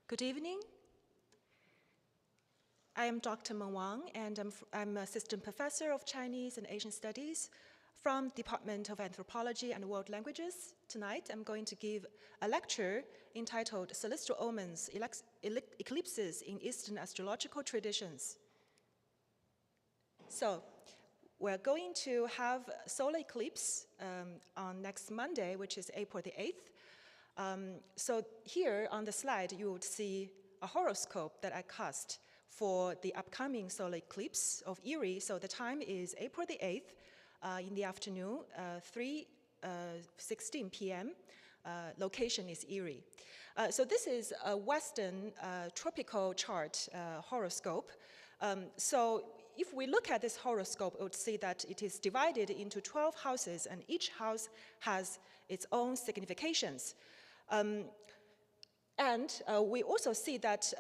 Good evening. I am Dr. Meng Wang, and I'm Assistant Professor of Chinese and Asian Studies from Department of Anthropology and World Languages. Tonight, I'm going to give a lecture entitled Celestial Omens, Eclipses in Eastern Astrological Traditions. So, we're going to have solar eclipse on next Monday, which is April the 8th. So here on the slide, you would see a horoscope that I cast for the upcoming solar eclipse of Erie. So the time is April the 8th in the afternoon, 3:16 p.m. Location is Erie. So this is a Western tropical chart horoscope. So if we look at this horoscope, we would see that it is divided into 12 houses, and each house has its own significations. We also see that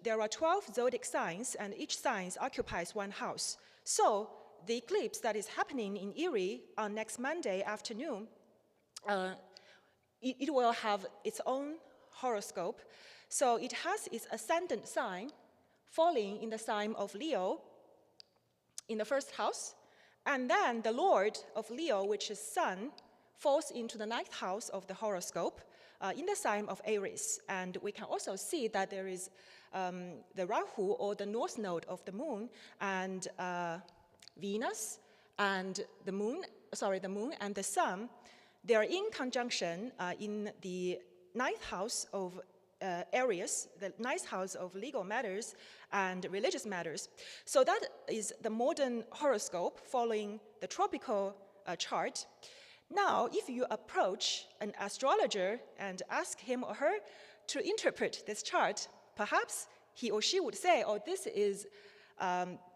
there are 12 zodiac signs, and each sign occupies one house. So the eclipse that is happening in Erie on next Monday afternoon, it will have its own horoscope. So it has its ascendant sign falling in the sign of Leo in the first house, and then the Lord of Leo, which is Sun, falls into the 9th house of the horoscope in the sign of Aries. And we can also see that there is the Rahu, or the north node of the moon, and Venus, and the moon and the sun. They are in conjunction in the 9th house of Aries, the 9th house of legal matters and religious matters. So that is the modern horoscope following the tropical chart. Now, if you approach an astrologer and ask him or her to interpret this chart, perhaps he or she would say, oh,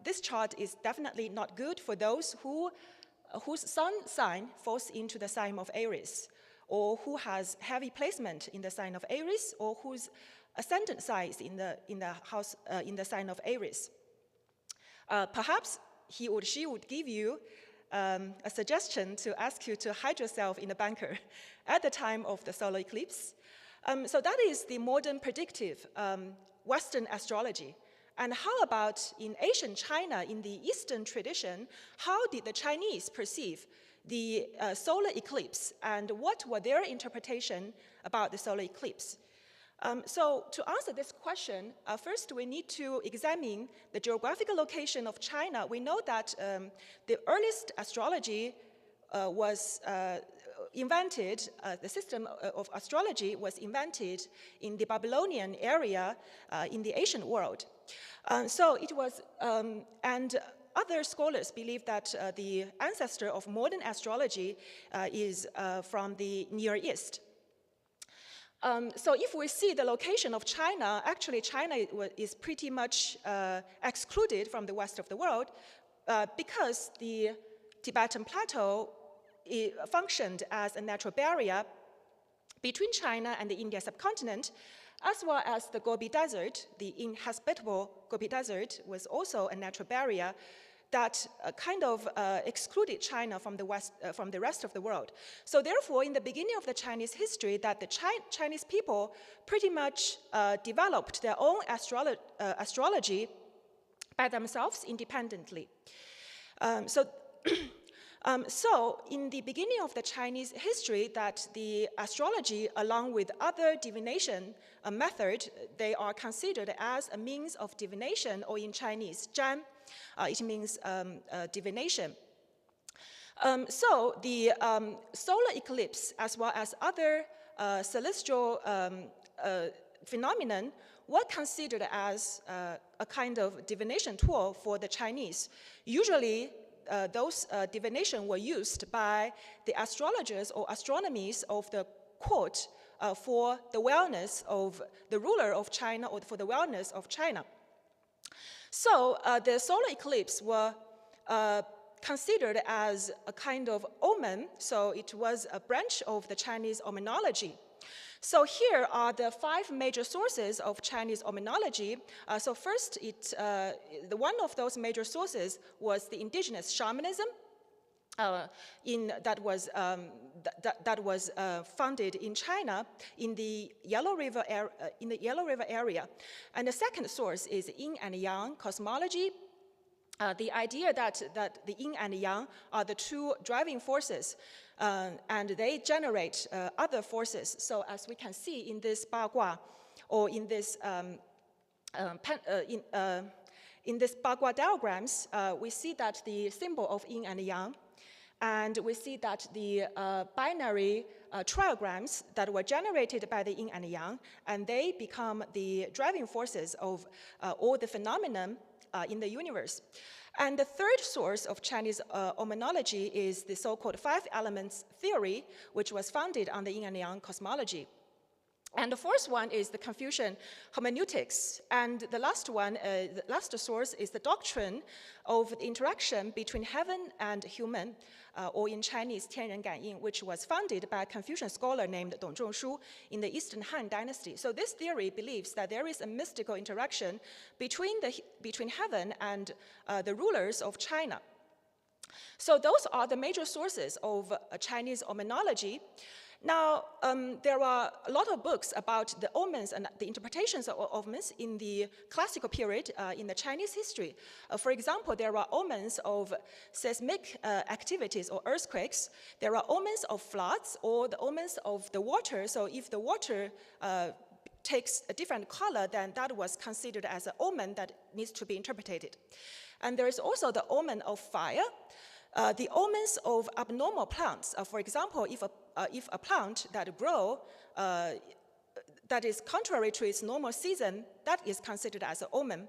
this chart is definitely not good for those whose sun sign falls into the sign of Aries, or who has heavy placement in the sign of Aries, or whose ascendant sign is in the sign of Aries. Perhaps he or she would give you a suggestion to ask you to hide yourself in a bunker at the time of the solar eclipse. So that is the modern predictive Western astrology. And how about in ancient China, in the Eastern tradition, how did the Chinese perceive the solar eclipse, and what were their interpretation about the solar eclipse? So to answer this question, first we need to examine the geographical location of China. We know that the earliest astrology was invented, the system of astrology was invented in the Babylonian area in the ancient world. So it was, and other scholars believe that the ancestor of modern astrology is from the Near East. So if we see the location of China, actually China is pretty much excluded from the west of the world because the Tibetan Plateau functioned as a natural barrier between China and the Indian subcontinent, as well as the Gobi Desert. The inhospitable Gobi Desert was also a natural barrier that kind of excluded China from the West, from the rest of the world. So therefore, in the beginning of the Chinese history, that the Chinese people pretty much developed their own astrology by themselves independently. So in the beginning of the Chinese history, that the astrology, along with other divination method, they are considered as a means of divination, or in Chinese, zhan. It means divination. So the solar eclipse, as well as other celestial phenomenon, were considered as a kind of divination tool for the Chinese. Usually, those divination were used by the astrologers or astronomers of the court for the wellness of the ruler of China, or for the wellness of China. So the solar eclipse were considered as a kind of omen, so it was a branch of the Chinese omenology. So here are the 5 major sources of Chinese omenology. So first, one of those major sources was the indigenous shamanism. that was founded in China in the Yellow River area. And the second source is yin and yang cosmology. The idea that the yin and yang are the two driving forces, and they generate other forces. So as we can see in this bagua, or in this in this bagua diagrams, we see that the symbol of yin and yang, and we see that the binary trigrams that were generated by the yin and yang, and they become the driving forces of all the phenomenon in the universe. And the third source of Chinese omenology is the so-called 5 elements theory, which was founded on the yin and yang cosmology. And the fourth one is the Confucian hermeneutics. And the last one, the last source is the doctrine of the interaction between heaven and human, or in Chinese, 天人感应, which was founded by a Confucian scholar named Dong Zhongshu in the Eastern Han Dynasty. So this theory believes that there is a mystical interaction between heaven and the rulers of China. So those are the major sources of Chinese omenology. Now, there are a lot of books about the omens and the interpretations of omens in the classical period in the Chinese history. For example, there are omens of seismic activities or earthquakes. There are omens of floods or the omens of the water. So if the water takes a different color, then that was considered as an omen that needs to be interpreted. And there is also the omen of fire. The omens of abnormal plants. For example, if a plant that grows that is contrary to its normal season, that is considered as an omen.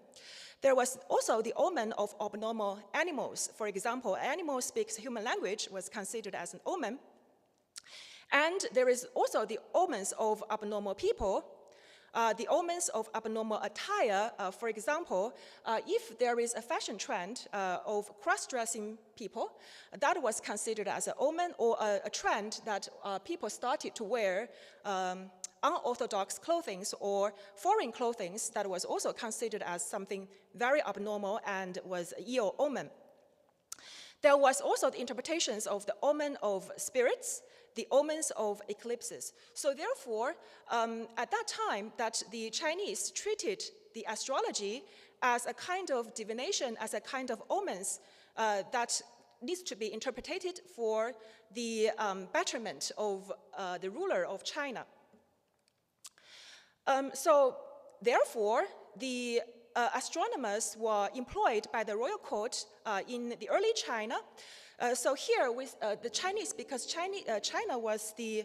There was also the omen of abnormal animals. For example, an animal speaks human language was considered as an omen. And there is also the omens of abnormal people. The omens of abnormal attire, for example, if there is a fashion trend of cross-dressing people, that was considered as an omen, or a trend that people started to wear unorthodox clothing or foreign clothing that was also considered as something very abnormal and was an ill omen. There was also the interpretations of the omen of spirits, the omens of eclipses. So therefore, at that time, that the Chinese treated the astrology as a kind of divination, as a kind of omens that needs to be interpreted for the betterment of the ruler of China. So therefore, the astronomers were employed by the royal court in the early China. So here with the Chinese, because China was the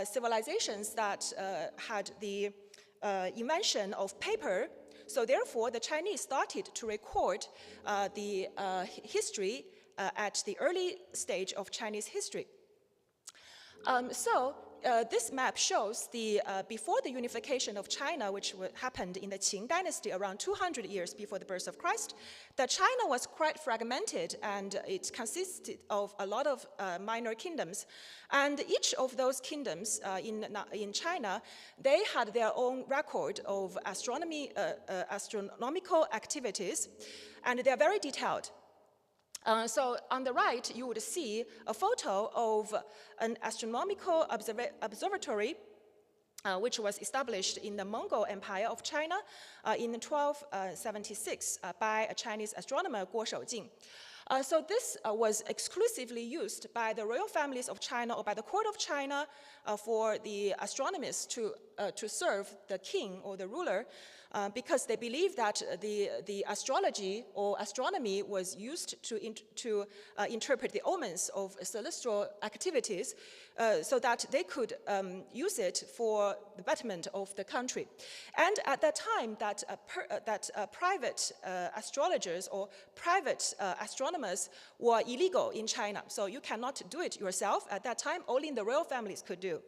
civilizations that had the invention of paper, so therefore the Chinese started to record the history at the early stage of Chinese history. This map shows the before the unification of China, which happened in the Qing dynasty around 200 years before the birth of Christ, that China was quite fragmented, and it consisted of a lot of minor kingdoms. And each of those kingdoms in China, they had their own record of astronomical activities, and they are very detailed. So on the right, you would see a photo of an astronomical observatory which was established in the Mongol Empire of China in 1276 by a Chinese astronomer, Guo Shoujing. So this was exclusively used by the royal families of China or by the court of China for the astronomers to serve the king or the ruler, because they believed that the astrology or astronomy was used to interpret the omens of celestial activities, so that they could use it for the betterment of the country. And at that time, that private astrologers or private astronomers were illegal in China. So you cannot do it yourself. At that time, only the royal families could do.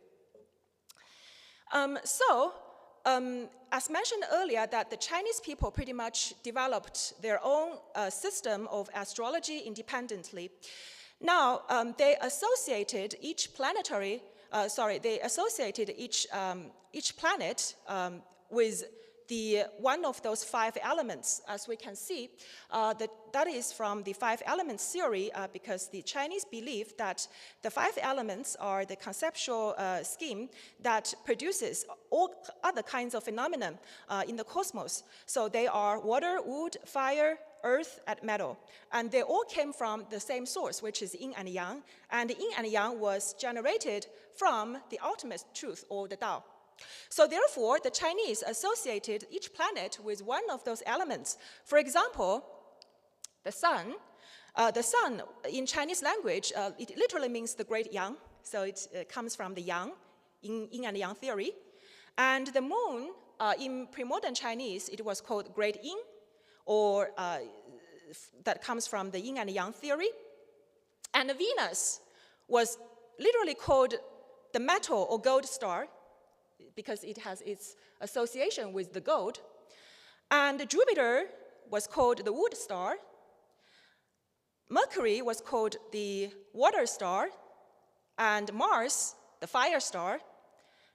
As mentioned earlier, that the Chinese people pretty much developed their own system of astrology independently. Now, they associated each planetary, each planet with one of those 5 elements, as we can see. That is from the 5 elements theory, because the Chinese believe that the 5 elements are the conceptual scheme that produces all other kinds of phenomena in the cosmos. So they are water, wood, fire, earth, and metal. And they all came from the same source, which is yin and yang. And yin and yang was generated from the ultimate truth, or the Tao. So therefore, the Chinese associated each planet with one of those elements. For example, the sun. The sun, in Chinese language, it literally means the great yang. So it comes from the yang, in yin and yang theory. And the moon, in pre-modern Chinese, it was called great yin, or that comes from the yin and yang theory. And Venus was literally called the metal or gold star, because it has its association with the gold. And Jupiter was called the wood star. Mercury was called the water star. And Mars, the fire star.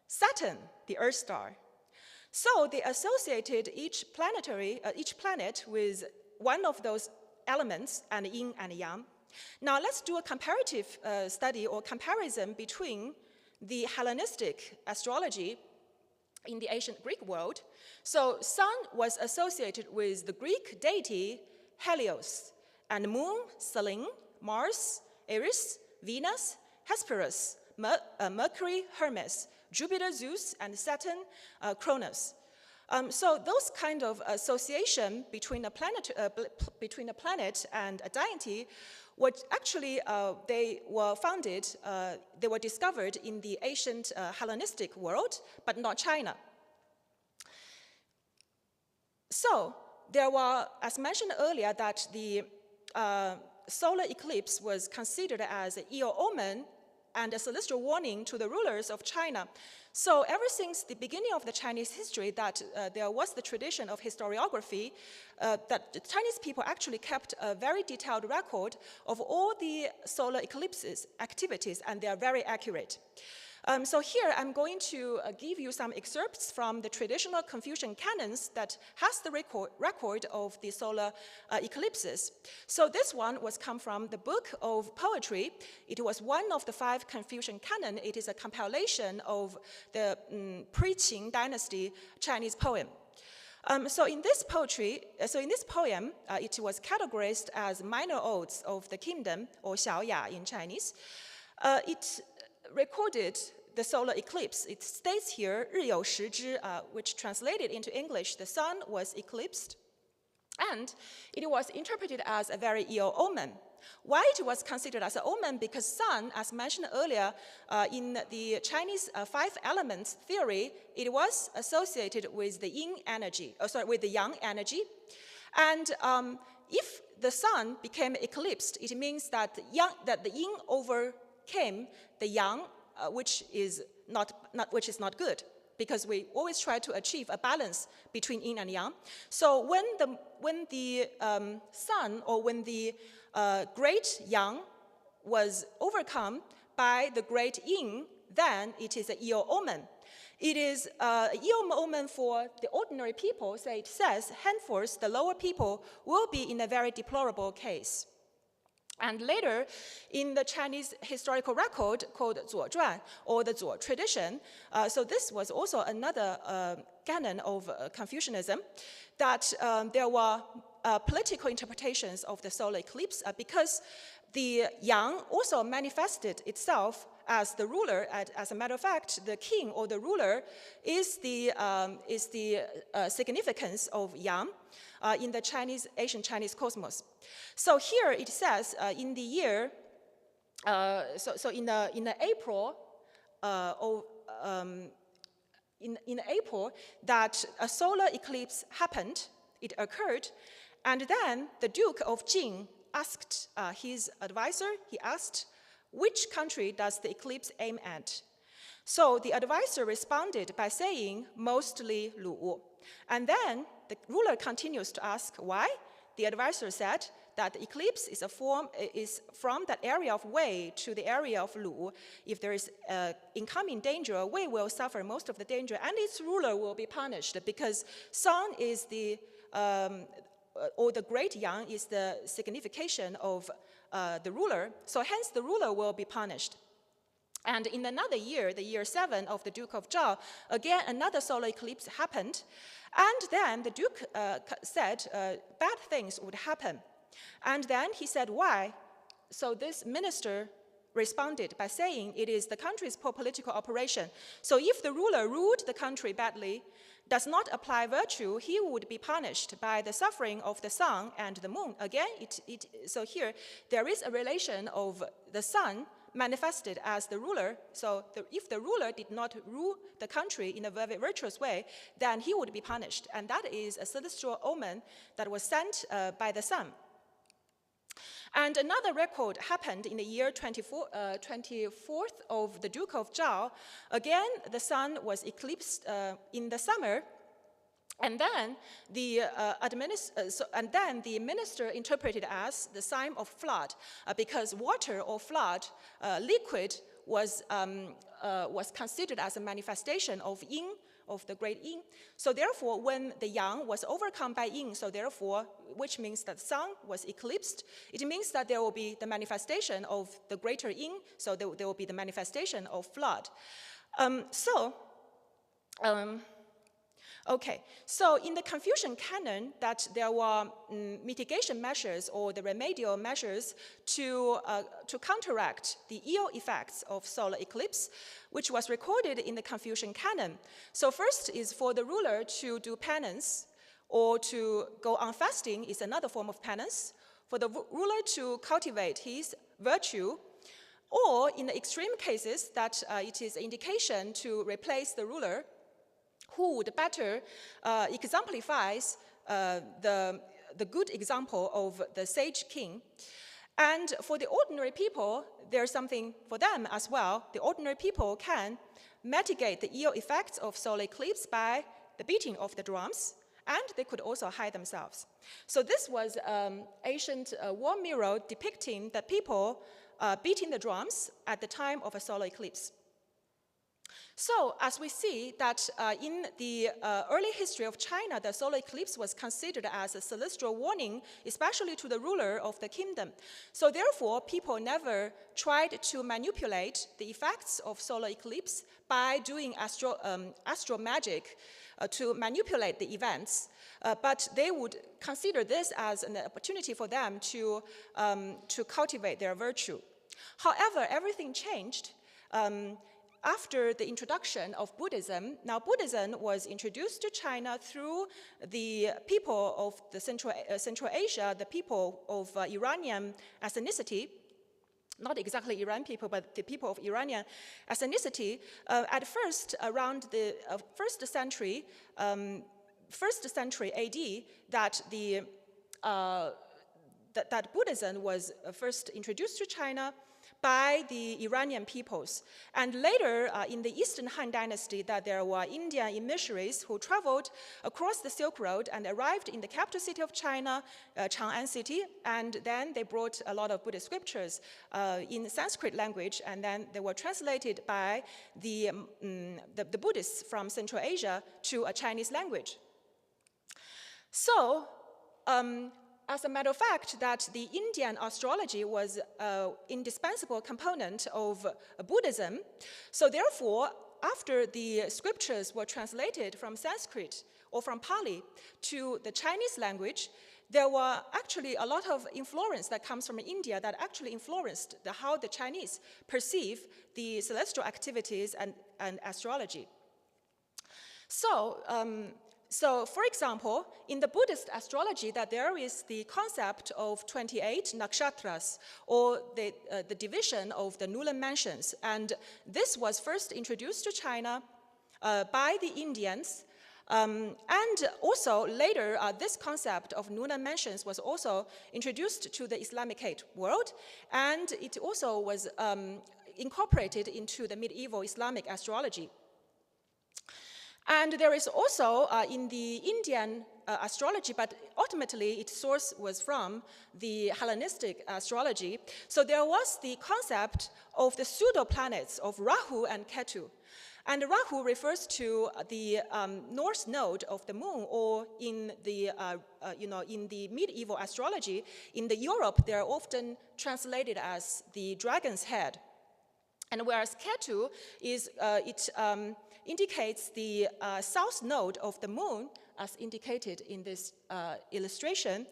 Saturn, the earth star. So they associated each planet with one of those elements, and yin and yang. Now let's do a comparative study or comparison between the Hellenistic astrology in the ancient Greek world. So sun was associated with the Greek deity Helios, and moon, Selene, Mars, Eris, Venus, Hesperus, Mercury, Hermes, Jupiter, Zeus, and Saturn, Cronus. So those kind of association between a planet and a deity, what actually they were discovered in the ancient Hellenistic world, but not China. So there were, as mentioned earlier, that the solar eclipse was considered as an ill omen and a celestial warning to the rulers of China. So ever since the beginning of the Chinese history, that there was the tradition of historiography, that the Chinese people actually kept a very detailed record of all the solar eclipses activities, and they are very accurate. So here I'm going to give you some excerpts from the traditional Confucian canons that has the record of the solar eclipses. So this one was come from the book of poetry. It was one of the 5 Confucian canon. It is a compilation of the pre-Qing dynasty Chinese poem. So in this poem, it was categorized as minor odes of the kingdom, or xiaoya in Chinese. It recorded the solar eclipse. It states here, 日有食之, which translated into English, the sun was eclipsed. And it was interpreted as a very ill omen. Why it was considered as an omen? Because sun, as mentioned earlier, in the Chinese 5 elements theory, it was associated with the yang energy. And if the sun became eclipsed, it means that the yin overcame the yang, which is not good, because we always try to achieve a balance between yin and yang. So when the sun, or when the great yang was overcome by the great yin, then it is an ill omen. It is an ill omen for the ordinary people. So it says, henceforth the lower people will be in a very deplorable case. And later, in the Chinese historical record called Zuo Zhuan, or the Zuo tradition, so this was also another canon of Confucianism, that there were political interpretations of the solar eclipse, because the yang also manifested itself as the ruler. As a matter of fact, the king, or the ruler, is the significance of yang in the ancient Chinese cosmos. So here it says in the year, in April, that a solar eclipse happened. It occurred, and then the Duke of Jing asked his advisor. He asked, which country does the eclipse aim at? So the advisor responded by saying, mostly Lu. And then the ruler continues to ask why. The advisor said, that eclipse is from that area of Wei to the area of Lu. If there is incoming danger, Wei will suffer most of the danger, and its ruler will be punished, because sun is or the great yang is the signification of the ruler. So hence the ruler will be punished. And in another year, the year 7 of the Duke of Zhao, again another solar eclipse happened. And then the Duke said bad things would happen. And then he said, why? So this minister responded by saying it is the country's political operation. So if the ruler ruled the country badly, does not apply virtue, he would be punished by the suffering of the sun and the moon. Again, so here there is a relation of the sun manifested as the ruler. So if the ruler did not rule the country in a very virtuous way, then he would be punished. And that is a celestial omen that was sent by the sun. And another record happened in the year 24th of the Duke of Zhao. Again, the sun was eclipsed in the summer. And then the minister interpreted as the sign of flood, because water or flood, liquid, was considered as a manifestation of yin, of the great yin. So therefore, when the yang was overcome by yin, so therefore, which means that sun was eclipsed, it means that there will be the manifestation of the greater yin, so there will be the manifestation of flood. Okay, so in the Confucian canon, that there were mitigation measures or the remedial measures to counteract the ill effects of solar eclipse, which was recorded in the Confucian canon. So first is for the ruler to do penance, or to go on fasting is another form of penance, for the ruler to cultivate his virtue, or in the extreme cases that it is an indication to replace the ruler, who would better exemplifies the good example of the sage king. And for the ordinary people, there's something for them as well. The ordinary people can mitigate the ill effects of solar eclipse by the beating of the drums, and they could also hide themselves. So this was ancient war mirror depicting the people beating the drums at the time of a solar eclipse. So, as we see that in the early history of China, the solar eclipse was considered as a celestial warning, especially to the ruler of the kingdom. So therefore, people never tried to manipulate the effects of solar eclipse by doing astro magic to manipulate the events, but they would consider this as an opportunity for them to cultivate their virtue. However, everything changed after the introduction of Buddhism. Now, Buddhism was introduced to China through the people of the Central Asia, the people of Iranian ethnicity, not exactly Iran people, but the people of Iranian ethnicity. At first, around the first century AD, that Buddhism was first introduced to China by the Iranian peoples. And later, in the Eastern Han Dynasty, that there were Indian emissaries who traveled across the Silk Road and arrived in the capital city of China, Chang'an city, and then they brought a lot of Buddhist scriptures in Sanskrit language, and then they were translated by the Buddhists from Central Asia to a Chinese language. So, as a matter of fact, that the Indian astrology was an indispensable component of Buddhism. So therefore, after the scriptures were translated from Sanskrit or from Pali to the Chinese language, there were actually a lot of influence that comes from India that actually influenced how the Chinese perceive the celestial activities and astrology. So, for example, in the Buddhist astrology, that there is the concept of 28 nakshatras, or the division of the lunar mansions. And this was first introduced to China by the Indians. And also later, this concept of lunar mansions was also introduced to the Islamic world. And it also was incorporated into the medieval Islamic astrology. And there is also in the Indian astrology, but ultimately its source was from the Hellenistic astrology. So there was the concept of the pseudo-planets of Rahu and Ketu. And Rahu refers to the north node of the moon, or in the, in the medieval astrology, in the Europe, they are often translated as the dragon's head. And whereas Ketu is, indicates the south node of the moon, as indicated in this illustration.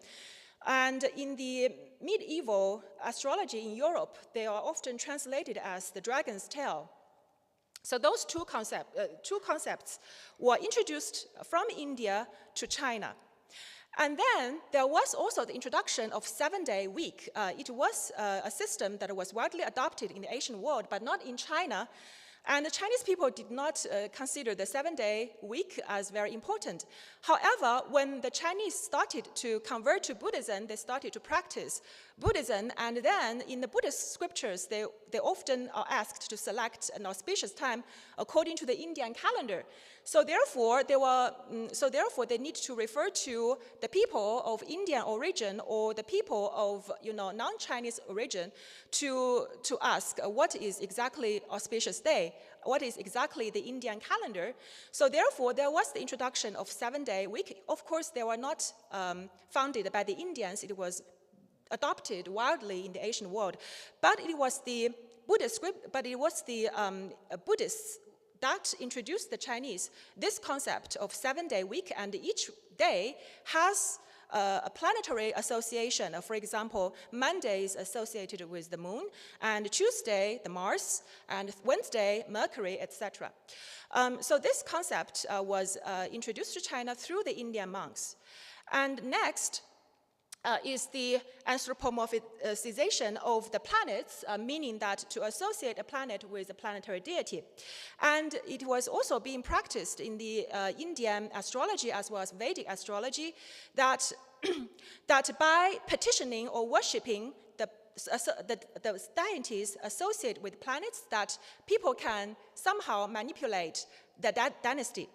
And in the medieval astrology in Europe, they are often translated as the dragon's tail. So those two concepts were introduced from India to China. And then there was also the introduction of 7-day week. It was a system that was widely adopted in the Asian world, but not in China. And the Chinese people did not consider the 7-day week as very important. However, when the Chinese started to convert to Buddhism, they started to practice Buddhism, and then in the Buddhist scriptures, they often are asked to select an auspicious time according to the Indian calendar. So therefore, they need to refer to the people of Indian origin or the people of non-Chinese origin to ask what is exactly auspicious day, what is exactly the Indian calendar. So therefore, there was the introduction of 7-day week. Of course, they were not founded by the Indians. It was adopted widely in the Asian world, but it was the Buddhist Buddhists that introduced the Chinese this concept of 7-day week, and each day has a planetary association. For example, Monday is associated with the moon, and Tuesday, the Mars, and Wednesday, Mercury, etc. So this concept was introduced to China through the Indian monks. And next, is the anthropomorphization of the planets, meaning that to associate a planet with a planetary deity. And it was also being practiced in the Indian astrology as well as Vedic astrology that, that by petitioning or worshipping the deities associated with planets, that people can somehow manipulate the dynasty.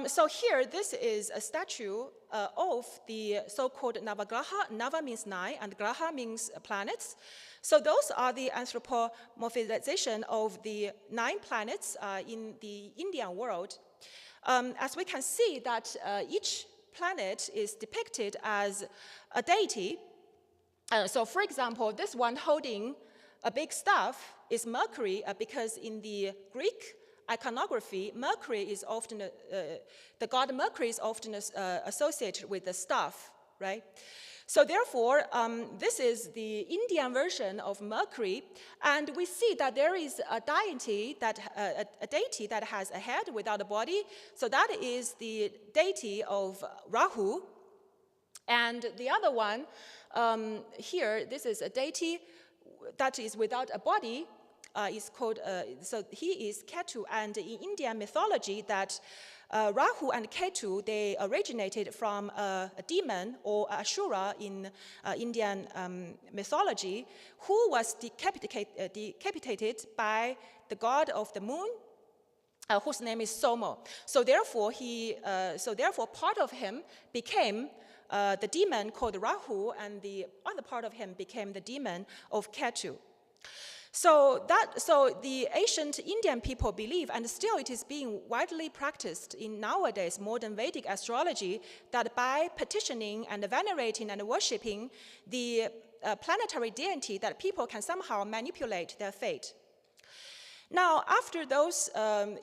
So here, this is a statue of the so-called Navagraha. Nava means 9, and Graha means planets. So those are the anthropomorphization of the 9 planets in the Indian world. As we can see that each planet is depicted as a deity. So for example, this one holding a big staff is Mercury, because in the Greek iconography, Mercury is often, the god Mercury is often associated with the staff, right? So therefore, this is the Indian version of Mercury, and we see that there is a deity that has a head without a body. So that is the deity of Rahu. And the other one here, this is a deity that is without a body. Is called, so he is Ketu, and in Indian mythology that Rahu and Ketu, they originated from a demon or Ashura in Indian mythology, who was decapitated by the god of the moon, whose name is Somo. So therefore, part of him became the demon called Rahu, and the other part of him became the demon of Ketu. So the ancient Indian people believe, and still it is being widely practiced in nowadays modern Vedic astrology, that by petitioning and venerating and worshipping the planetary deity, that people can somehow manipulate their fate. Now, after those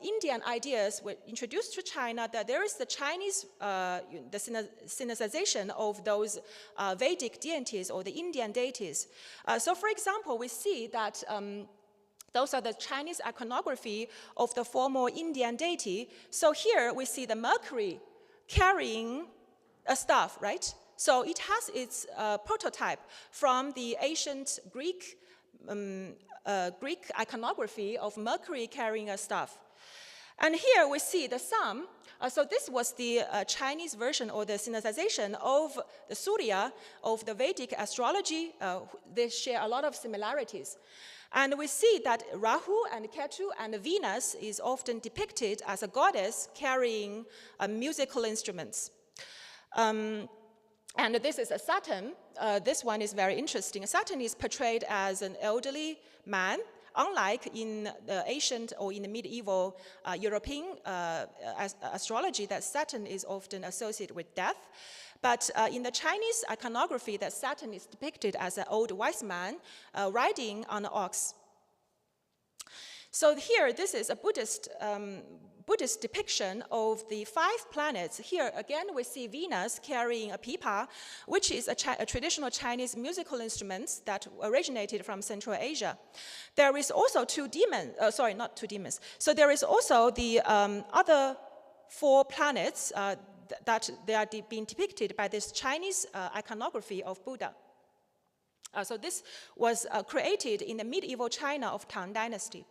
Indian ideas were introduced to China, that there is the Chinese, the synthesization of those Vedic deities or the Indian deities. So, for example, we see that those are the Chinese iconography of the former Indian deity. So here we see the Mercury carrying a staff, right? So it has its prototype from the ancient Greek iconography of Mercury carrying a staff. And here we see the sum. So this was the Chinese version or the synthesization of the Surya of the Vedic astrology. They share a lot of similarities. And we see that Rahu and Ketu and Venus is often depicted as a goddess carrying musical instruments. And this is a Saturn. This one is very interesting. Saturn is portrayed as an elderly man, unlike in the ancient or in the medieval European astrology, that Saturn is often associated with death. But in the Chinese iconography, that Saturn is depicted as an old wise man riding on an ox. So here, this is a Buddhist depiction of the 5 planets. Here, again, we see Venus carrying a pipa, which is a traditional Chinese musical instrument that originated from Central Asia. There is also 2 demons, sorry, not 2 demons. So there is also the other 4 planets that they are being depicted by this Chinese iconography of Buddha. So this was created in the medieval China of Tang Dynasty.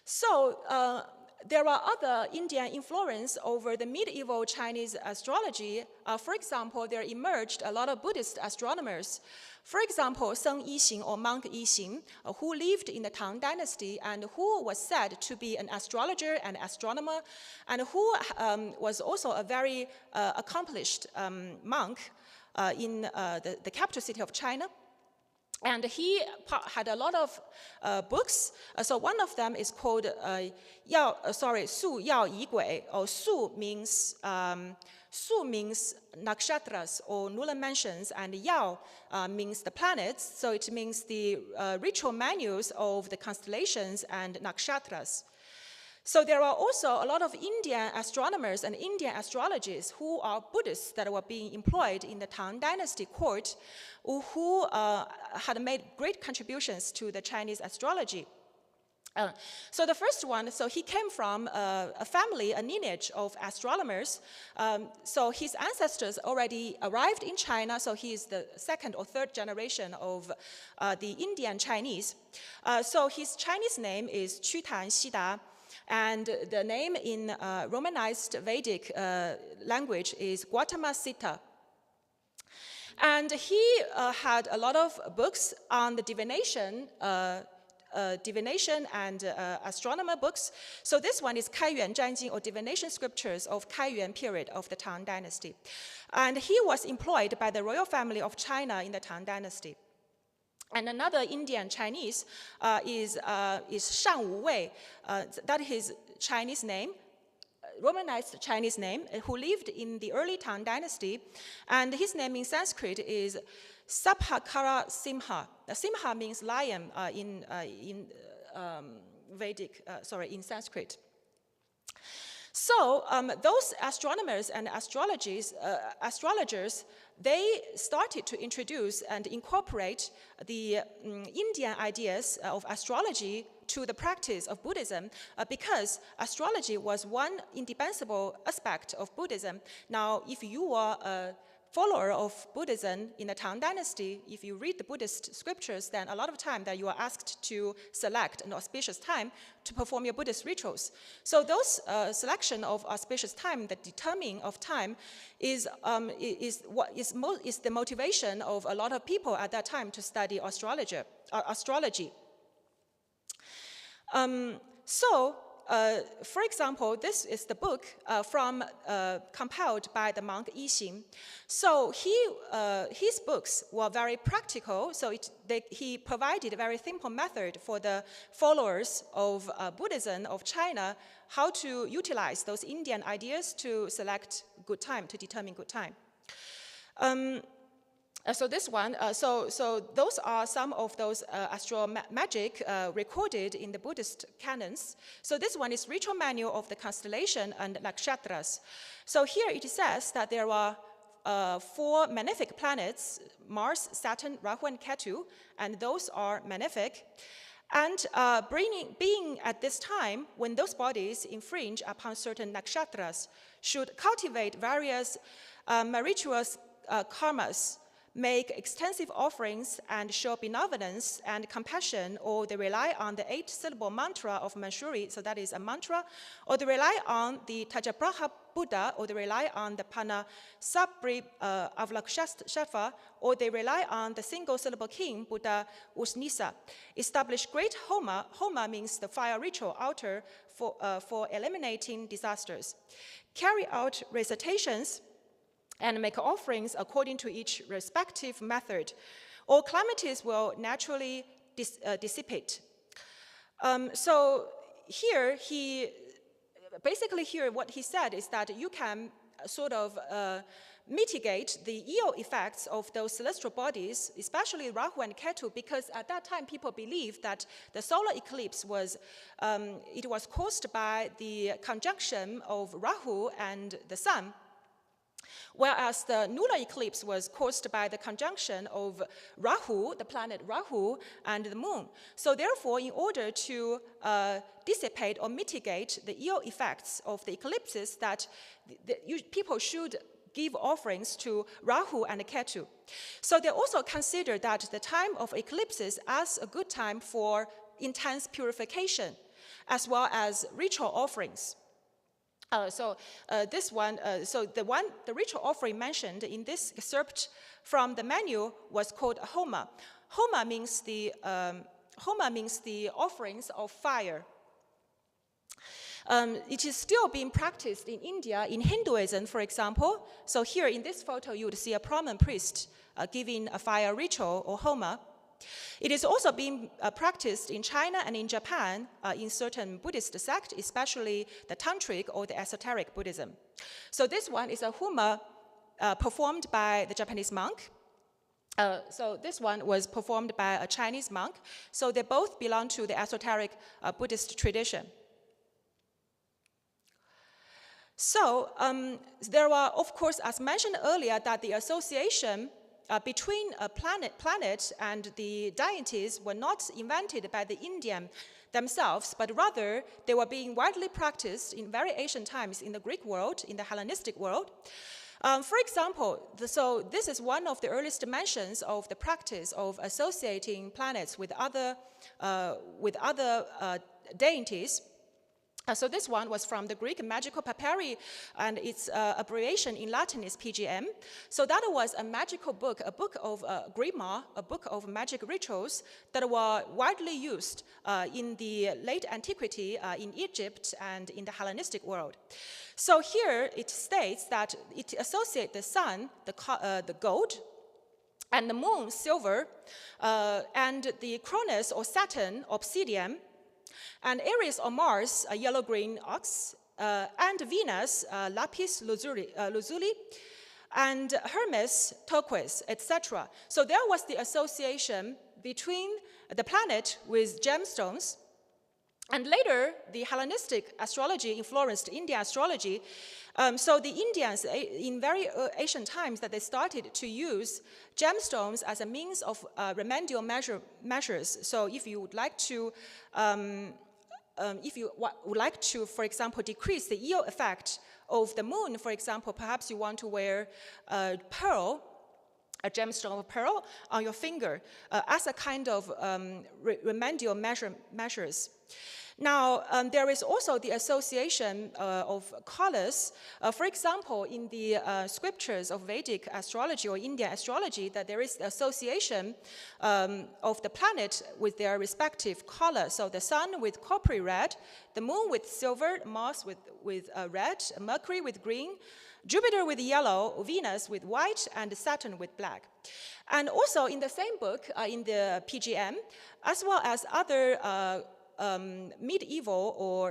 So there are other Indian influence over the medieval Chinese astrology. For example, there emerged a lot of Buddhist astronomers. For example, Seng Yixing or monk Yixing, who lived in the Tang Dynasty and who was said to be an astrologer and astronomer, and who was also a very accomplished monk in the capital city of China. And he had a lot of books. So one of them is called Su Yao Yi Gui, or Su means nakshatras or lunar mansions, and Yao means the planets. So it means the ritual manuals of the constellations and nakshatras. So there are also a lot of Indian astronomers and Indian astrologers who are Buddhists that were being employed in the Tang Dynasty court, who had made great contributions to the Chinese astrology. So the first one, so he came from a family, a lineage of astronomers. So his ancestors already arrived in China, so he is the 2nd or 3rd generation of the Indian Chinese. So his Chinese name is Qutan Xida. And the name in Romanized Vedic language is Gautama Siddha. And he had a lot of books on the divination and astronomer books. So this one is Kaiyuan Zhanjing, or divination scriptures of Kaiyuan period of the Tang Dynasty. And he was employed by the royal family of China in the Tang Dynasty. And another Indian Chinese is Shang Wu Wei. That is his Chinese name, Romanized Chinese name, who lived in the early Tang Dynasty. And his name in Sanskrit is Sabhakara Simha. Simha means lion in Sanskrit. So those astronomers and astrologers, they started to introduce and incorporate the Indian ideas of astrology to the practice of Buddhism because astrology was one indispensable aspect of Buddhism. Now, if you are a follower of Buddhism in the Tang Dynasty, if you read the Buddhist scriptures, then a lot of time that you are asked to select an auspicious time to perform your Buddhist rituals. So those selection of auspicious time, the determining of time, is the motivation of a lot of people at that time to study astrology. For example, this is the book compiled by the monk Yixing. So his books were very practical, so he provided a very simple method for the followers of Buddhism of China how to utilize those Indian ideas to select good time, to determine good time. So this one, so those are some of those astro magic recorded in the Buddhist canons. So this one is ritual manual of the constellation and nakshatras. So here it says that there are 4 malefic planets, Mars, Saturn, Rahu, and Ketu, and those are malefic. And being at this time, when those bodies infringe upon certain nakshatras, should cultivate various meritorious karmas, make extensive offerings and show benevolence and compassion, or they rely on the 8-syllable mantra of Manjuri, so that is a mantra, or they rely on the Tajabraha Buddha, or they rely on the Panasabri Avalokiteshvara, or they rely on the single-syllable king, Buddha Usnisa. Establish great homa. Homa means the fire ritual altar for eliminating disasters. Carry out recitations and make offerings according to each respective method. All calamities will naturally dissipate. So here, basically here what he said is that you can sort of mitigate the ill effects of those celestial bodies, especially Rahu and Ketu, because at that time people believed that the solar eclipse was, it was caused by the conjunction of Rahu and the sun, whereas the lunar eclipse was caused by the conjunction of Rahu, the planet Rahu, and the moon. So therefore, in order to dissipate or mitigate the ill effects of the eclipses, that people should give offerings to Rahu and Ketu. So they also consider that the time of eclipses as a good time for intense purification, as well as ritual offerings. The ritual offering mentioned in this excerpt from the menu was called homa. Homa means the offerings of fire. It is still being practiced in India, in Hinduism, for example. So here in this photo, you would see a prominent priest giving a fire ritual or homa. It is also being practiced in China and in Japan in certain Buddhist sects, especially the Tantric or the esoteric Buddhism. So this one is a homa performed by the Japanese monk. So this one was performed by a Chinese monk. So they both belong to the esoteric Buddhist tradition. So there were, of course, as mentioned earlier, that the association between a planet and the deities were not invented by the Indians themselves, but rather they were being widely practiced in very ancient times in the Greek world, in the Hellenistic world. For example, so this is one of the earliest mentions of the practice of associating planets with other deities. So this one was from the Greek magical papyri, and its abbreviation in Latin is PGM. So that was a magical book, a book of grimoire, a book of magic rituals that were widely used in the late antiquity in Egypt and in the Hellenistic world. So here it states that it associates the sun, the gold, and the moon, silver, and the Cronus or Saturn, obsidian, and Aries or Mars, a yellow-green ox, and Venus, lapis lazuli, and Hermes, turquoise, etc. So there was the association between the planet with gemstones. And later, the Hellenistic astrology influenced Indian astrology. So the Indians, in very ancient times, that they started to use gemstones as a means of remedial measures. So if you would like to, for example, decrease the ill effect of the moon, for example, perhaps you want to wear a gemstone of pearl on your finger as a kind of remedial measures. Now, there is also the association of colors. For example, in the scriptures of Vedic astrology or Indian astrology, that there is the association of the planet with their respective color. So the sun with coppery red, the moon with silver, Mars with red, Mercury with green, Jupiter with yellow, Venus with white, and Saturn with black. And also in the same book, in the PGM, as well as other medieval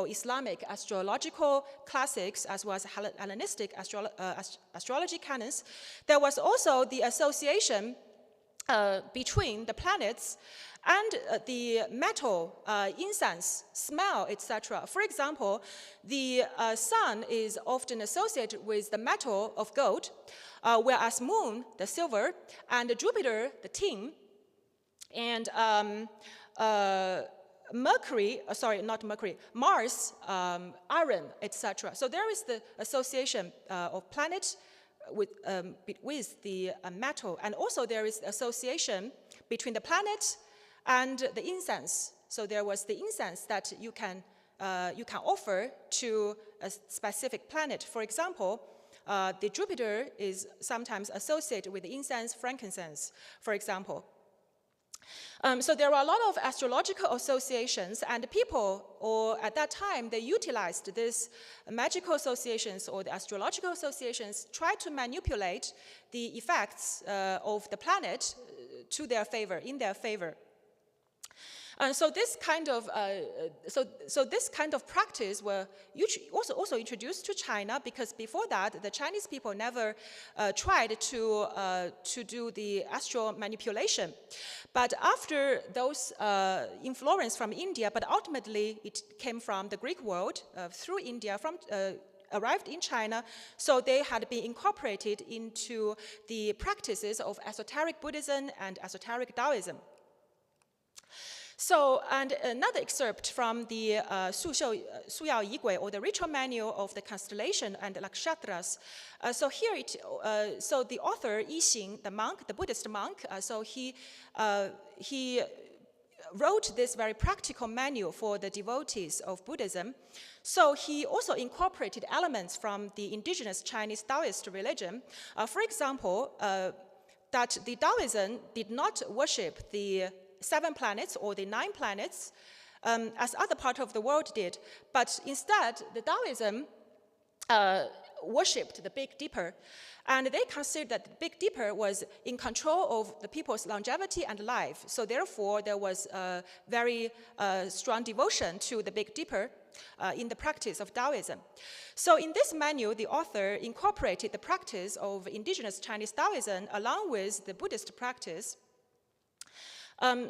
Islamic astrological classics, as well as Hellenistic astrology canons, there was also the association between the planets and the metal, incense, smell, etc. For example, the sun is often associated with the metal of gold, whereas moon, the silver, and Jupiter, the tin, and Mars, iron, etc. So there is the association of planet with the metal. And also there is association between the planet and the incense. So there was the incense that you can offer to a specific planet. For example, the Jupiter is sometimes associated with the incense, frankincense, for example. So there are a lot of astrological associations, and people, or at that time, they utilized these magical associations or the astrological associations, tried to manipulate the effects of the planet to their favor, in their favor. And so this kind of this kind of practice were also introduced to China, because before that the Chinese people never tried to do the astral manipulation. But after those influence from India, but ultimately it came from the Greek world through India, arrived in China, so they had been incorporated into the practices of esoteric Buddhism and esoteric Taoism. So, and another excerpt from the Su Yao Yi Gui, or the ritual manual of the constellation and the nakshatras. So here, so the author Yi Xing, the monk, the Buddhist monk, so he wrote this very practical manual for the devotees of Buddhism. So he also incorporated elements from the indigenous Chinese Taoist religion. For example, that the Taoism did not worship the 7 planets or the 9 planets as other part of the world did, but instead the Taoism worshipped the Big Dipper, and they considered that the Big Dipper was in control of the people's longevity and life. So therefore there was a very strong devotion to the Big Dipper in the practice of Taoism. So in this manual, the author incorporated the practice of indigenous Chinese Taoism along with the Buddhist practice.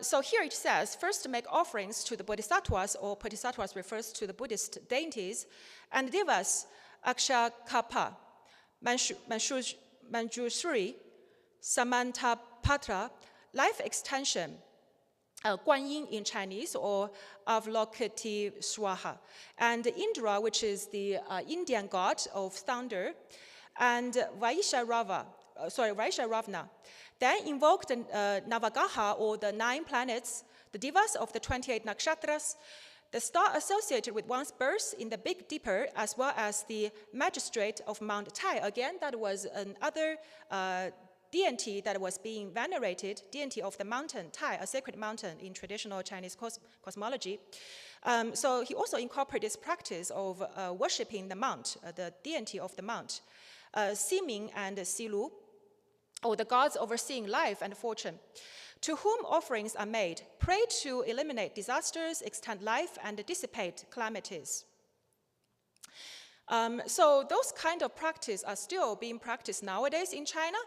So here it says, first make offerings to the bodhisattvas, or bodhisattvas refers to the Buddhist deities, and devas, akshakapa, manjushri, samantapatra, life extension, Guanyin in Chinese, or Avalokitesvara, Swaha, and Indra, which is the Indian god of thunder, and Vaisharavana. Then invoked the Navagaha, or the 9 planets, the devas of the 28 nakshatras, the star associated with one's birth in the Big Dipper, as well as the magistrate of Mount Tai. Again, that was another deity that was being venerated, deity of the mountain, Tai, a sacred mountain in traditional Chinese cosmology. So he also incorporated this practice of worshipping the mount, the deity of the mount, Siming and Silu, or the gods overseeing life and fortune, to whom offerings are made, pray to eliminate disasters, extend life, and dissipate calamities. So those kind of practice are still being practiced nowadays in China.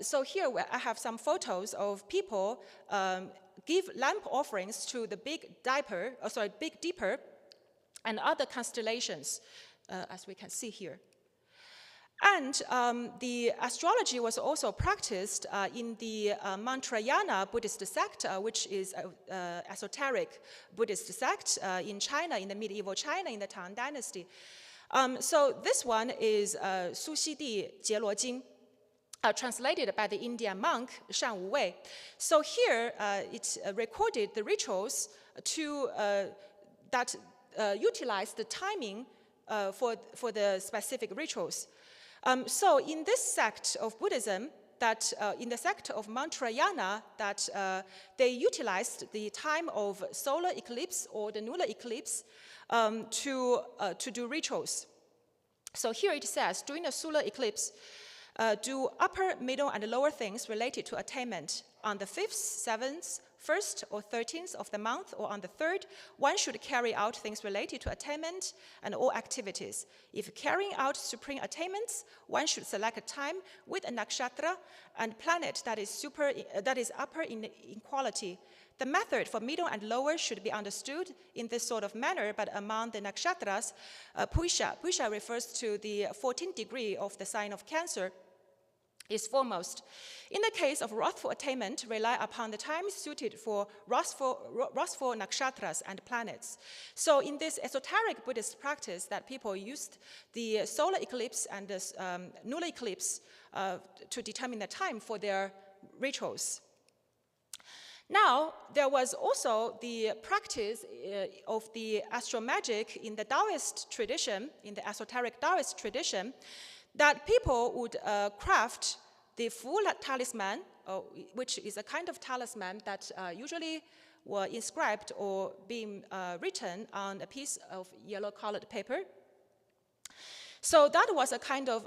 So here I have some photos of people give lamp offerings to the Big Dipper and other constellations, as we can see here. And the astrology was also practiced in the Mantrayana Buddhist sect, which is an esoteric Buddhist sect in China, in the medieval China, in the Tang Dynasty. So this one is Su Xidi Jieluo Jing, translated by the Indian monk Shan Wu Wei. So here it recorded the rituals that utilize the timing for the specific rituals. So in this sect of Buddhism, that in the sect of Mantrayana, that they utilized the time of solar eclipse or the lunar eclipse to do rituals. So here it says, during the solar eclipse, do upper, middle, and lower things related to attainment. On the 5th, 7th, 1st, or 13th of the month, or on the 3rd, one should carry out things related to attainment and all activities. If carrying out supreme attainments, one should select a time with a nakshatra and planet that is upper in quality. The method for middle and lower should be understood in this sort of manner, but among the nakshatras, Puisha refers to the 14th degree of the sign of Cancer. is foremost. In the case of wrathful attainment, rely upon the time suited for wrathful nakshatras and planets. So in this esoteric Buddhist practice that people used the solar eclipse and the lunar eclipse to determine the time for their rituals. Now, there was also the practice of the astral magic in the Taoist tradition, in the esoteric Taoist tradition, that people would craft the full talisman, which is a kind of talisman that usually were inscribed or being written on a piece of yellow-colored paper. So that was a kind of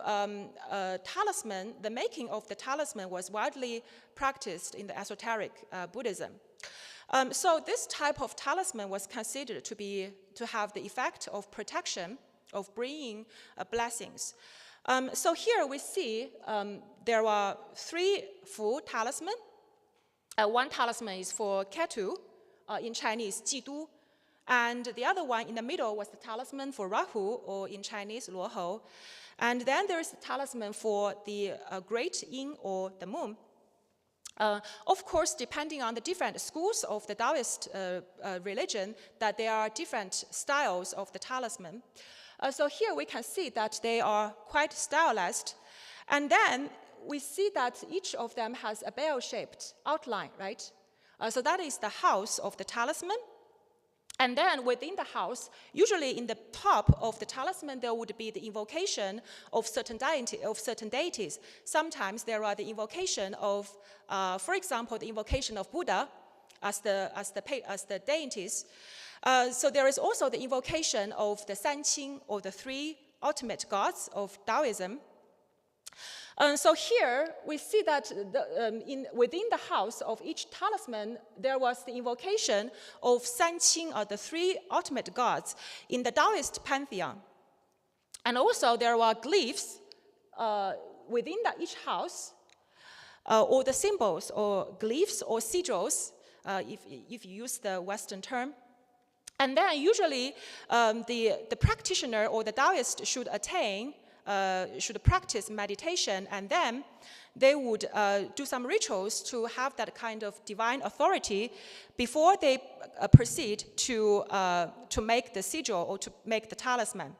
talisman. The making of the talisman was widely practiced in the esoteric Buddhism. So this type of talisman was considered to have the effect of protection, of bringing blessings. So here we see there are 3 full talismans. One talisman is for Ketu, in Chinese, Jidu, and the other one in the middle was the talisman for Rahu, or in Chinese, Luohou. And then there is the talisman for the great yin, or the moon. Of course, depending on the different schools of the Taoist religion, that there are different styles of the talisman. So here we can see that they are quite stylized. And then we see that each of them has a bell-shaped outline, right? So that is the house of the talisman. And then within the house, usually in the top of the talisman, there would be the invocation of certain deities. Sometimes there are the invocation of, for example, the invocation of Buddha as the deities. So there is also the invocation of the Sanqing, or the 3 ultimate gods of Taoism. So here we see that within the house of each talisman, there was the invocation of Sanqing, or the 3 ultimate gods in the Taoist pantheon. And also there were glyphs within each house, or the symbols, or glyphs, or sigils, if you use the Western term. And then usually the practitioner or the Taoist should practice meditation, and then they would do some rituals to have that kind of divine authority before they proceed to make the sigil, or to make the talisman.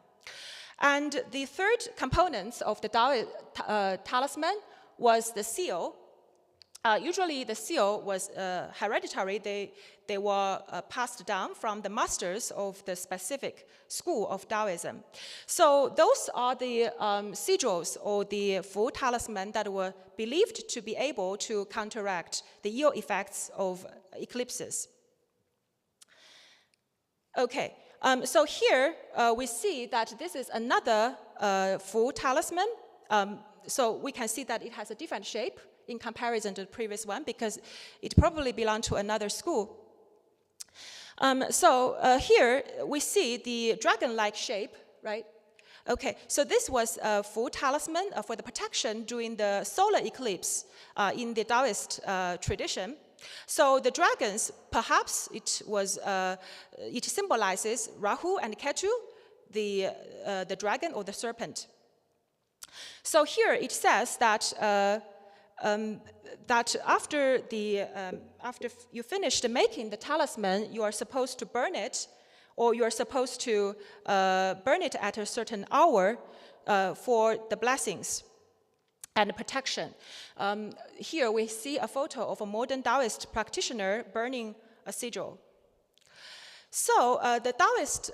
And the 3rd component of the talisman was the seal. Usually the seal was hereditary. They were passed down from the masters of the specific school of Taoism. So those are the sigils, or the full talisman, that were believed to be able to counteract the ill effects of eclipses. Okay, so here we see that this is another full talisman. So we can see that it has a different shape in comparison to the previous one, because it probably belonged to another school. Here we see the dragon-like shape, right? Okay, so this was a full talisman for the protection during the solar eclipse in the Taoist tradition. So the dragons, perhaps it symbolizes Rahu and Ketu, the dragon or the serpent. So here it says that that after you finish making the talisman, you are supposed to burn it, or you are supposed to burn it at a certain hour for the blessings and protection. Here we see a photo of a modern Taoist practitioner burning a sigil. So the Taoist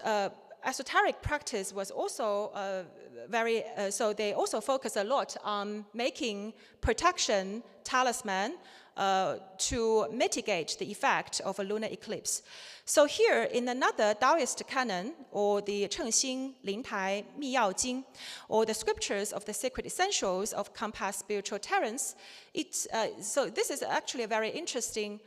esoteric practice was also so they also focus a lot on making protection talisman to mitigate the effect of a lunar eclipse. So here in another Taoist canon, or the Chengxing Lintai Mi Yao Jing, or the scriptures of the sacred essentials of compass spiritual terrence, so this is actually a very interesting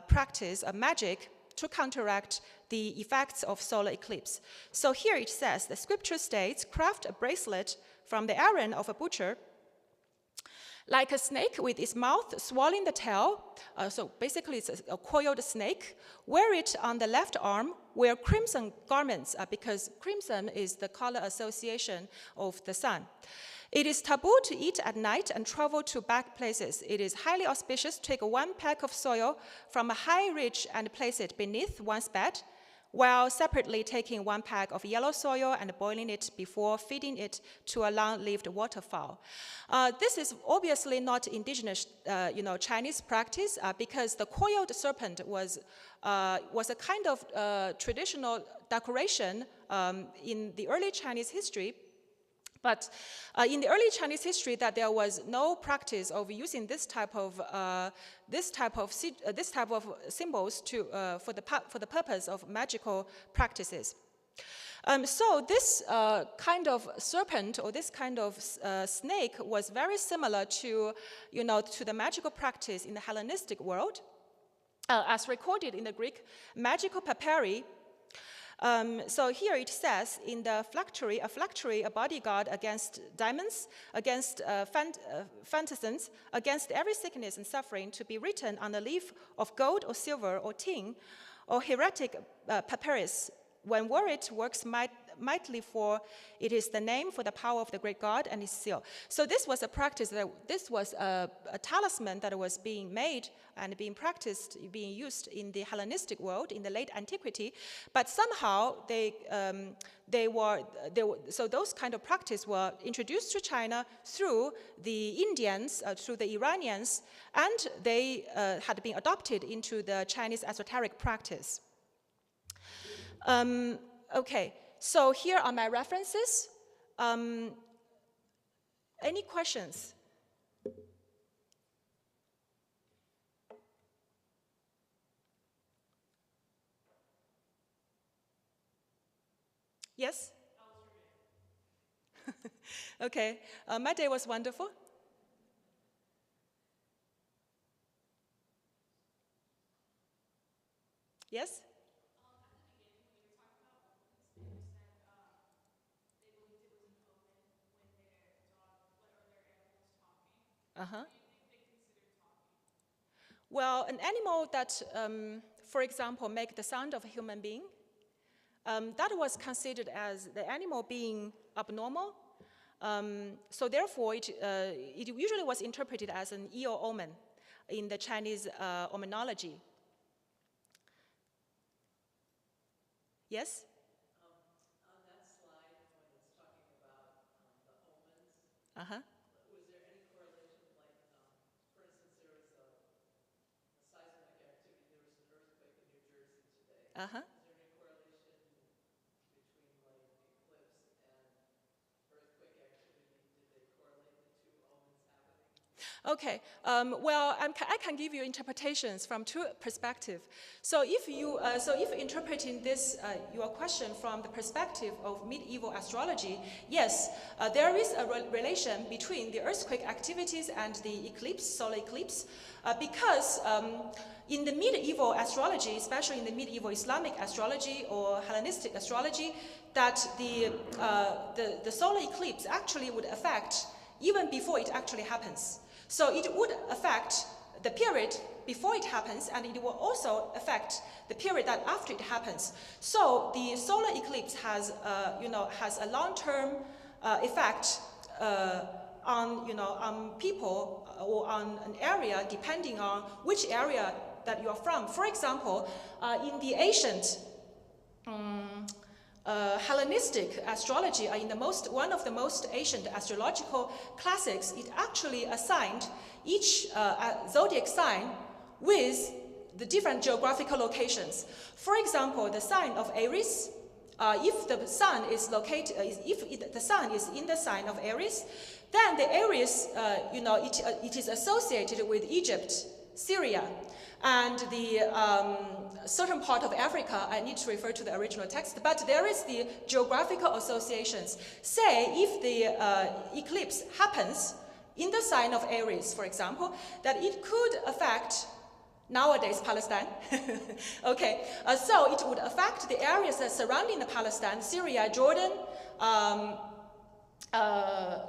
practice, a magic, to counteract the effects of solar eclipse. So here it says, the scripture states, craft a bracelet from the iron of a butcher, like a snake with its mouth swallowing the tail. So basically it's a coiled snake. Wear it on the left arm, wear crimson garments, because crimson is the color association of the sun. It is taboo to eat at night and travel to back places. It is highly auspicious to take 1 peck of soil from a high ridge and place it beneath one's bed, while separately taking 1 peck of yellow soil and boiling it before feeding it to a long-lived waterfowl. This is obviously not indigenous, Chinese practice because the coiled serpent was a kind of traditional decoration in the early Chinese history. But in the early Chinese history, that there was no practice of using this type of symbols for the purpose of magical practices. So this kind of serpent or this kind of snake was very similar to the magical practice in the Hellenistic world, as recorded in the Greek magical papyri. So here it says, in the phylactery, a bodyguard against demons, against phantasms, against every sickness and suffering, to be written on a leaf of gold or silver or tin or hieratic papyrus. When wore it, works mightily, for it is the name for the power of the great God and his seal. So this was a practice, this was a talisman that was being made and being practiced, being used in the Hellenistic world in the late antiquity. But somehow so those kind of practice were introduced to China through the Indians, through the Iranians, and they had been adopted into the Chinese esoteric practice. Okay, so here are my references. Any questions? Yes? Okay, my day was wonderful. Yes? Uh-huh. Well, an animal that, for example, make the sound of a human being, that was considered as the animal being abnormal. So therefore, it usually was interpreted as an ill omen in the Chinese omenology. Yes? On that slide, when it's talking about the omens, Uh-huh. was there any correlation, like, for instance, there was a seismic activity, there was an earthquake in New Jersey today. Uh-huh. Is there any correlation between, like, eclipse and earthquake activity? Did they correlate the two omens happening? Okay, well, I can give you interpretations from two perspectives. So if you interpreting this, your question from the perspective of medieval astrology, yes, there is a relation between the earthquake activities and the eclipse, solar eclipse, because in the medieval astrology, especially in the medieval Islamic astrology or Hellenistic astrology, that the solar eclipse actually would affect even before it actually happens. So it would affect the period before it happens, and it will also affect the period that after it happens. So the solar eclipse has a long-term effect on people or on an area, depending on which area that you are from. For example, in the ancient Hellenistic astrology, one of the most ancient astrological classics, it actually assigned each zodiac sign with the different geographical locations. For example, the sign of Aries, if the sun is in the sign of Aries, then the Aries, it is associated with Egypt, Syria, and the certain part of Africa. I need to refer to the original text, but there is the geographical associations. Say if the eclipse happens in the sign of Aries, for example, that it could affect nowadays Palestine. Okay, so it would affect the areas that surrounding the Palestine, Syria, Jordan,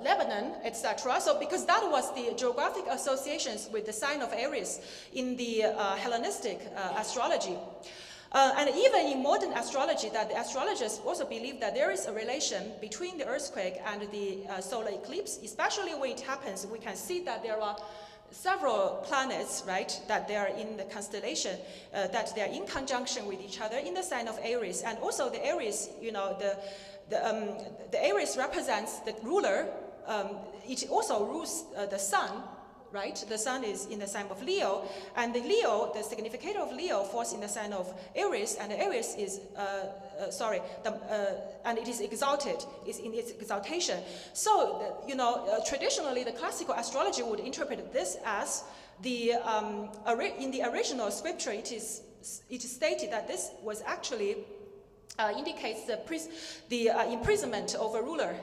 Lebanon, etc. So because that was the geographic associations with the sign of Aries in the Hellenistic astrology. And even in modern astrology, that the astrologers also believe that there is a relation between the earthquake and the solar eclipse, especially when it happens. We can see that there are several planets, right, that they are in the constellation, that they are in conjunction with each other in the sign of Aries. And also the Aries, you know, the Aries represents the ruler. It also rules the sun, right? The sun is in the sign of Leo, and the Leo, the significator of Leo, falls in the sign of Aries, and Aries is, and it is exalted, is in its exaltation. So, you know, traditionally, the classical astrology would interpret this as the, in the original scripture, it is stated that this was actually indicates the imprisonment of a ruler.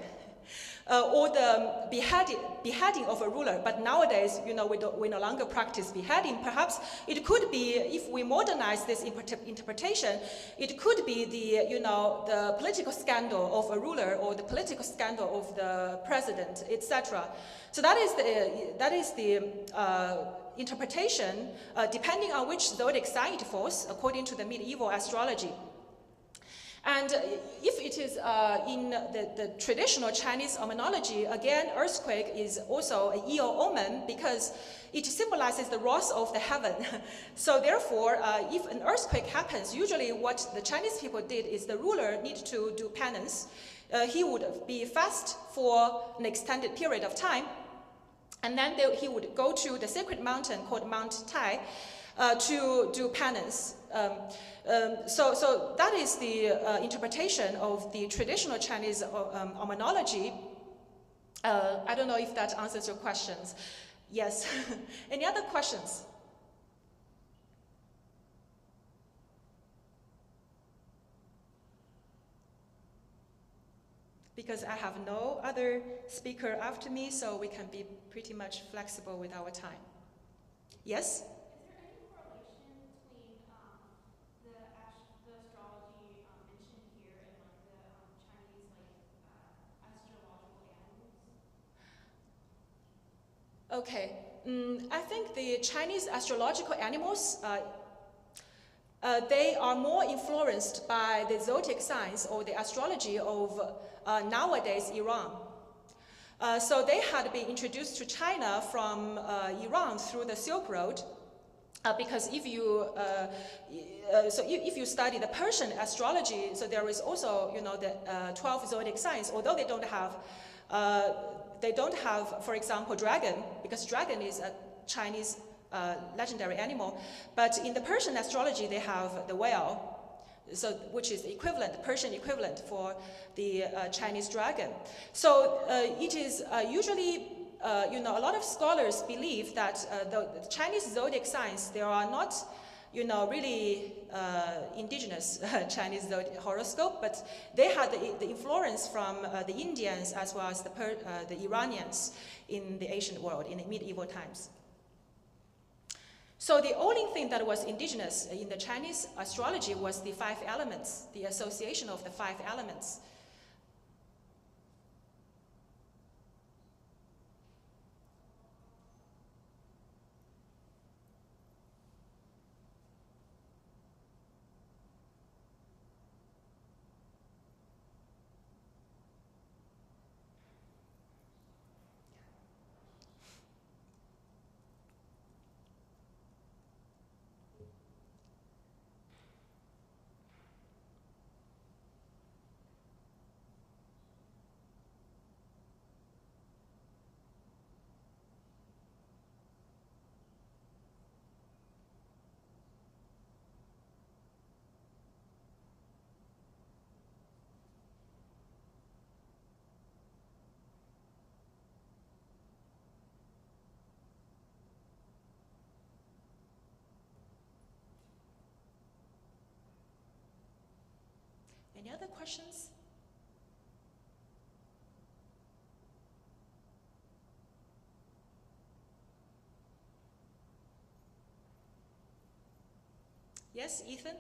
Or the beheading of a ruler, but nowadays, you know, we no longer practice beheading. Perhaps it could be, if we modernize this interpretation, it could be the, you know, the political scandal of a ruler or the political scandal of the president, etc. So that is the interpretation, depending on which zodiac sign it falls, according to the medieval astrology. And if it is in the traditional Chinese omenology, again, earthquake is also a ill omen because it symbolizes the wrath of the heaven. So therefore, if an earthquake happens, usually what the Chinese people did is the ruler needed to do penance. He would be fast for an extended period of time, and then he would go to the sacred mountain called Mount Tai to do penance. So that is the interpretation of the traditional Chinese omenology. I don't know if that answers your questions. Yes. Any other questions? Because I have no other speaker after me, so we can be pretty much flexible with our time. Yes? Okay, I think the Chinese astrological animals, they are more influenced by the zodiac signs or the astrology of nowadays Iran. So they had been introduced to China from Iran through the Silk Road. Because if you if you study the Persian astrology, so there is also, you know, the 12 zodiac signs, although they don't have, for example, dragon, because dragon is a Chinese legendary animal. But in the Persian astrology, they have the whale, so which is equivalent, Persian equivalent for the Chinese dragon. So it is usually, you know, a lot of scholars believe that the Chinese zodiac signs, they are not, you know, really indigenous Chinese zodiac horoscope, but they had the influence from the Indians as well as the Iranians in the ancient world in the medieval times. So the only thing that was indigenous in the Chinese astrology was the 5 elements, the association of the 5 elements. Any other questions? Yes, Ethan?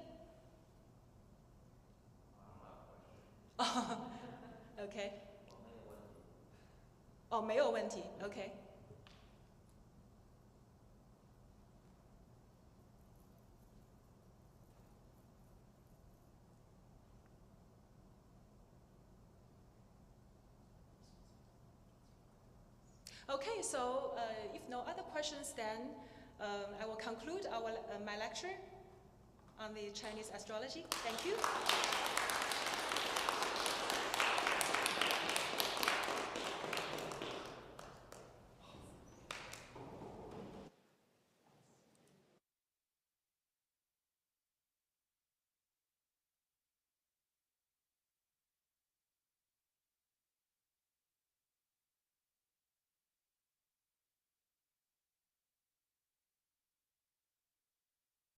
Okay. 哦，没有问题。Okay. Okay, so if no other questions, then I will conclude my lecture on the Chinese astrology. Thank you.